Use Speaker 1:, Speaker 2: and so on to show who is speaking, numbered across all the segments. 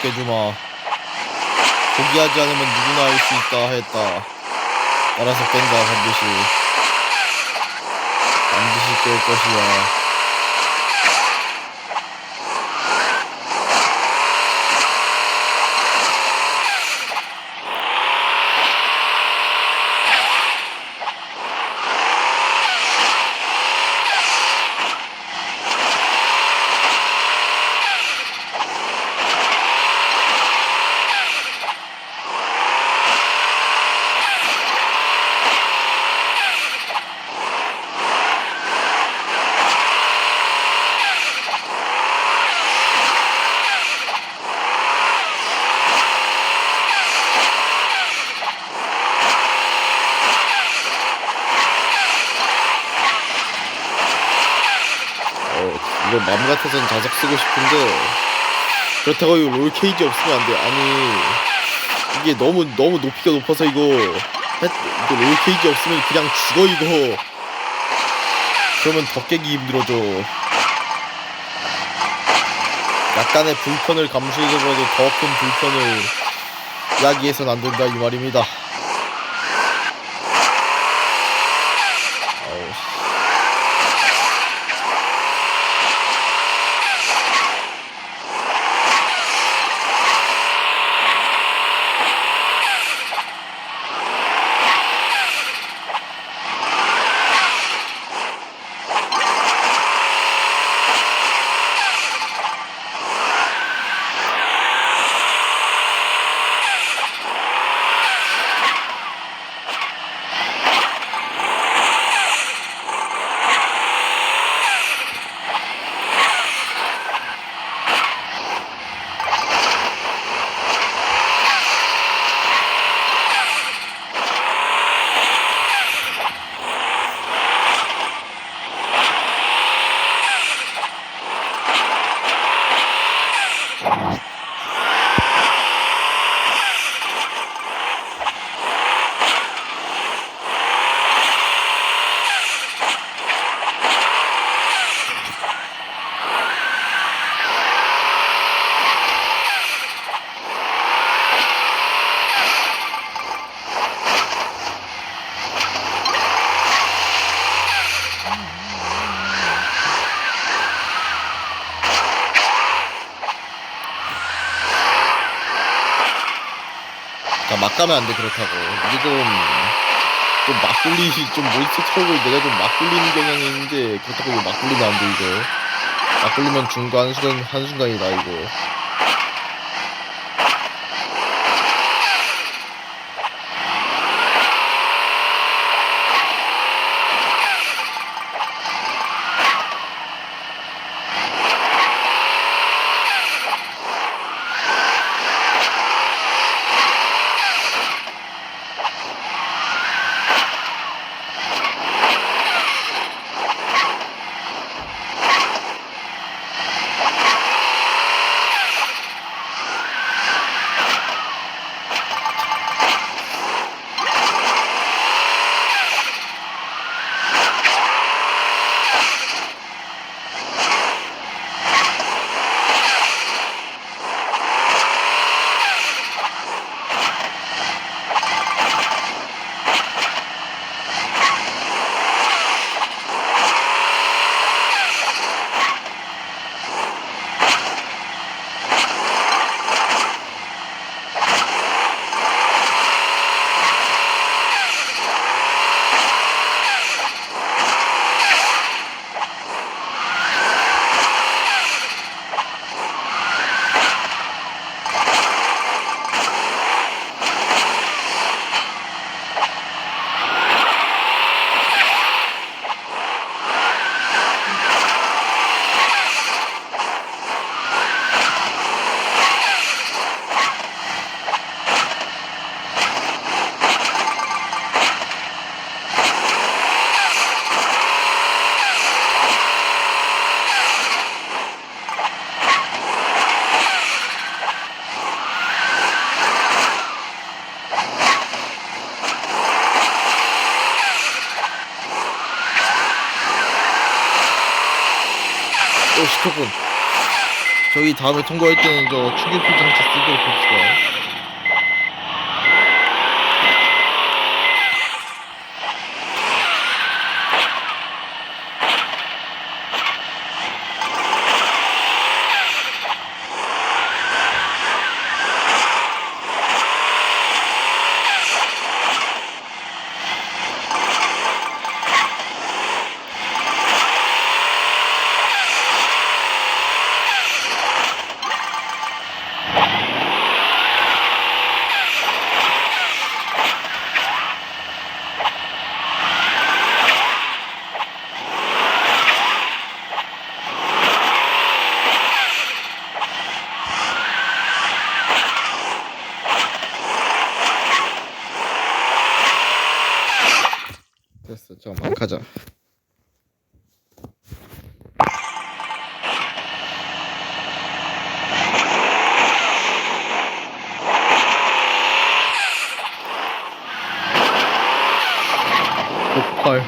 Speaker 1: 깨주마. 포기하지 않으면 누구나 할 수 있다 했다. 따라서 깬다. 반드시 깰 것이야. 이거 맘 같아선 자석 쓰고 싶은데 그렇다고 이거 롤 케이지 없으면 안 돼. 아니 이게 너무 높이가 높아서 이거 롤 케이지 없으면 그냥 죽어 이거. 그러면 더 깨기 힘들어져. 약간의 불편을 감수해서라도 더 큰 불편을 야기해서는 안 된다 이 말입니다. 막 가면 안 돼. 그렇다고 이게 좀 막굴리 좀 몬스터 트럭을 내가 좀 막굴리는 경향이 있는데 그렇다고 이거 막굴리면 안 돼. 이거 막굴리면 중간 한순간이다 이거. 오, 19분. 저희 다음에 통과할 때는 저 추격필 장치 쓰도록 합시다. 됐어. 잠깐만 가자. 폭발.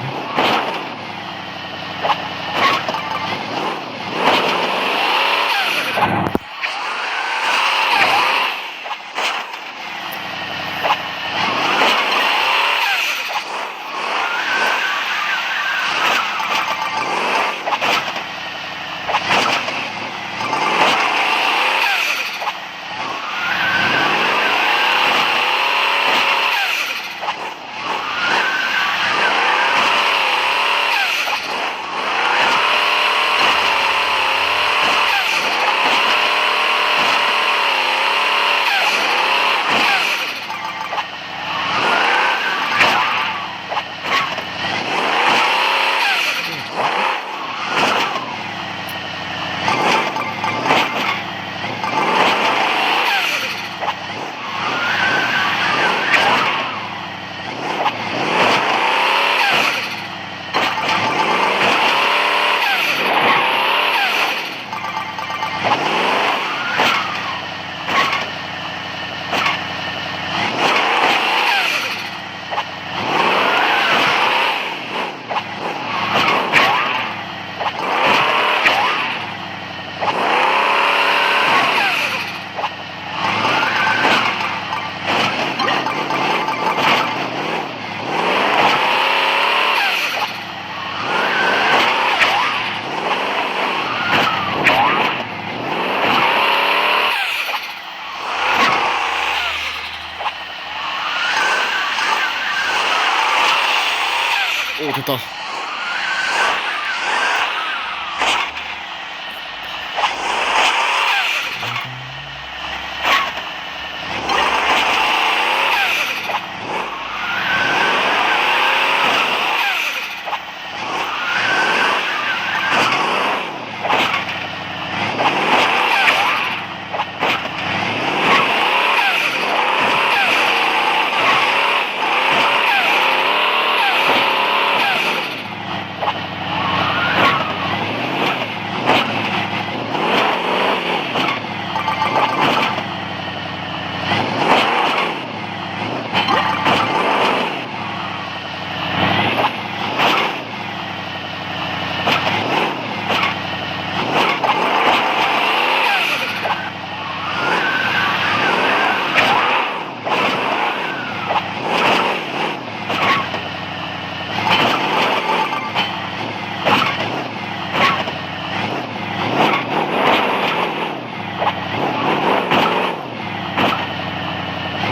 Speaker 1: 오 됐다.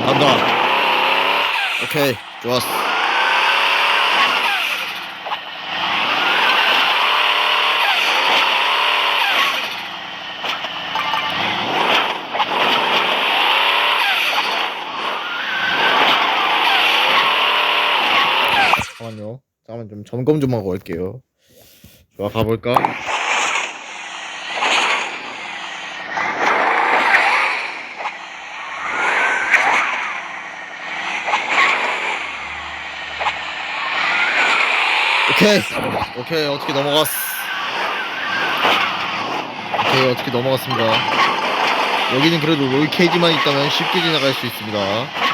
Speaker 1: 간다. 오케이, 좋았어. 잠깐만요. 잠깐만 좀 점검 좀 하고 올게요. 좋아, 가볼까? 오케이. 오케이, 어떻게 넘어갔어. 오케이, 어떻게 넘어갔습니다. 여기는 그래도 롤케이지만 있다면 쉽게 지나갈 수 있습니다.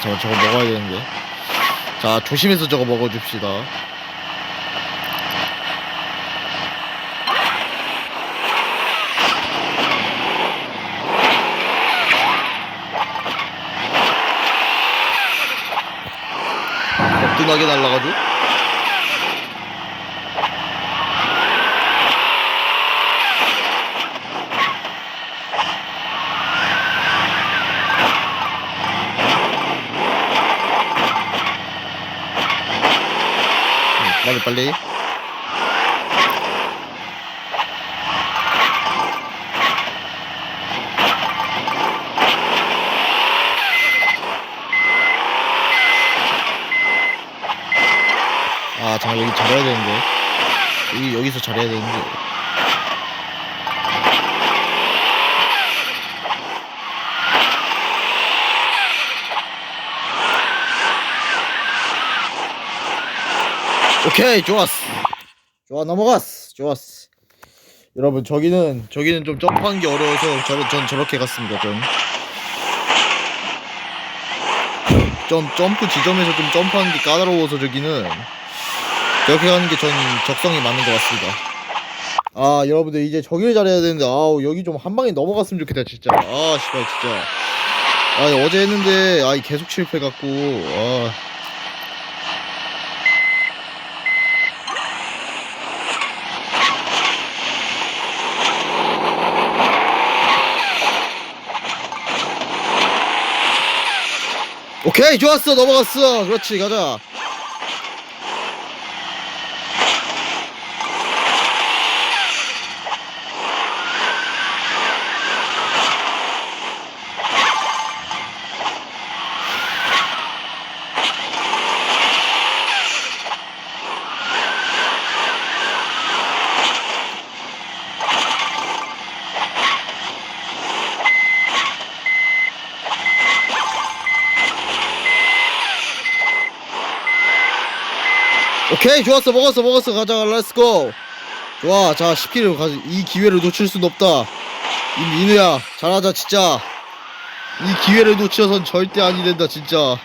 Speaker 1: 저거 먹어야 되는데. 자, 조심해서 저거 먹어줍시다. 거뜬하게 날라가죠? 빨리. 아, 잠깐 여기 잘해야 되는데. 여기서 잘해야 되는데. 오케이, 좋았어. 좋아, 넘어갔어. 좋았어. 여러분, 저기는 좀 점프하는 게 어려워서 전 저렇게 갔습니다. 점프 지점에서 좀 점프하는 게 까다로워서 저기는 그렇게 가는 게 전 적성이 맞는 것 같습니다. 아, 여러분들 이제 저기를 잘해야 되는데, 아우, 여기 좀 한 방에 넘어갔으면 좋겠다, 진짜. 아, 씨발, 진짜. 아, 어제 했는데, 계속 실패해갖고, 오케이, 좋았어, 넘어갔어. 그렇지, 가자. 오케이, 좋았어. 먹었어. 가자, 렛츠고. 좋아, 자, 10킬을 가지. 이 기회를 놓칠 순 없다. 이 민우야, 잘하자, 진짜. 이 기회를 놓쳐선 절대 아니 된다, 진짜.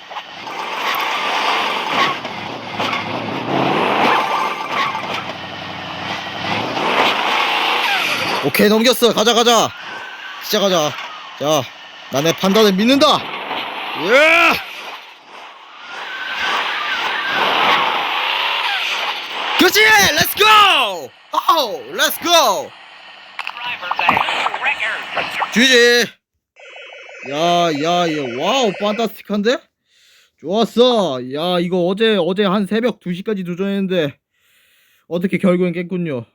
Speaker 1: 오케이, 넘겼어. 가자. 진짜 가자. 자, 나 내 판단을 믿는다. 예! 그렇지! 렛츠고! 오! 렛츠고! GG! 야, 와우, 판타스틱한데? 좋았어. 야, 이거 어제 한 새벽 2시까지 도전했는데 어떻게 결국엔 깼군요.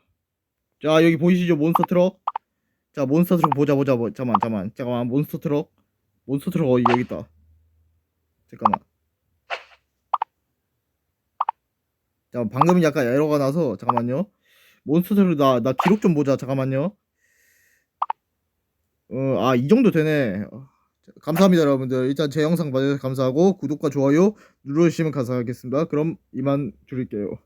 Speaker 1: 자, 여기 보이시죠? 몬스터 트럭. 자, 몬스터 트럭 보자. 잠깐만. 몬스터 트럭 여기 있다. 잠깐만. 자, 방금 약간 에러가 나서 잠깐만요. 몬스터 트럭 나 기록 좀 보자. 잠깐만요. 이 정도 되네. 감사합니다, 여러분들. 일단 제 영상 봐주셔서 감사하고 구독과 좋아요 눌러주시면 감사하겠습니다. 그럼 이만 줄일게요.